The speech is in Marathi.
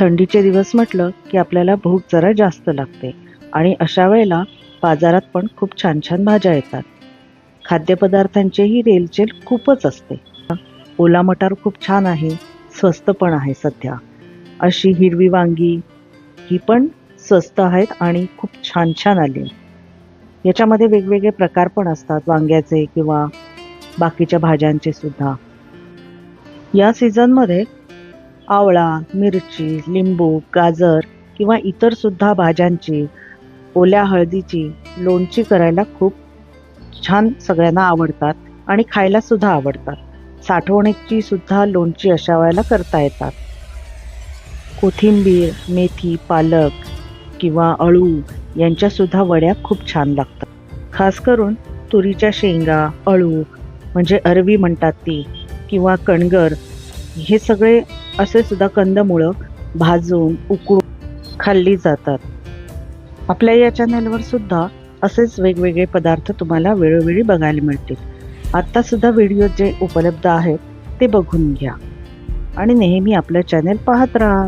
थंडीचे दिवस म्हटलं की आपल्याला भूक जरा जास्त लागते आणि अशा वेळेला बाजारात पण खूप छान छान भाज्या येतात. खाद्यपदार्थांचीही रेलचेल खूपच असते. ओला मटार खूप छान आहे, स्वस्त पण आहे सध्या. अशी हिरवी वांगी ही पण स्वस्त आहेत आणि खूप छान छान आली. याच्यामध्ये वेगवेगळे प्रकार पण असतात वांग्याचे किंवा बाकीच्या भाज्यांचे सुद्धा. या सीझनमध्ये आवळा, मिरची, लिंबू, गाजर किंवा इतर सुद्धा भाज्यांची, ओल्या हळदीची लोणची करायला खूप छान सगळ्यांना आवडतात आणि खायला सुद्धा आवडतात. साठवणीची सुद्धा लोणची अशा वेळेला करता येतात. कोथिंबीर, मेथी, पालक किंवा अळू यांच्या सुद्धा वड्या खूप छान लागतात. खास करून तुरीच्या शेंगा, अळू म्हणजे अरवी म्हणतात ती किंवा कणगर हे सगळे असे सुद्धा कंदमुळं भाजून उकळून खाल्ली जातात. आपल्या या चॅनलवर सुद्धा असेच वेगवेगळे पदार्थ तुम्हाला वेळोवेळी बघायला मिळतील. आत्ता सुद्धा व्हिडिओ जे उपलब्ध आहेत ते बघून घ्या आणि नेहमी आपलं चॅनल पाहत राहा.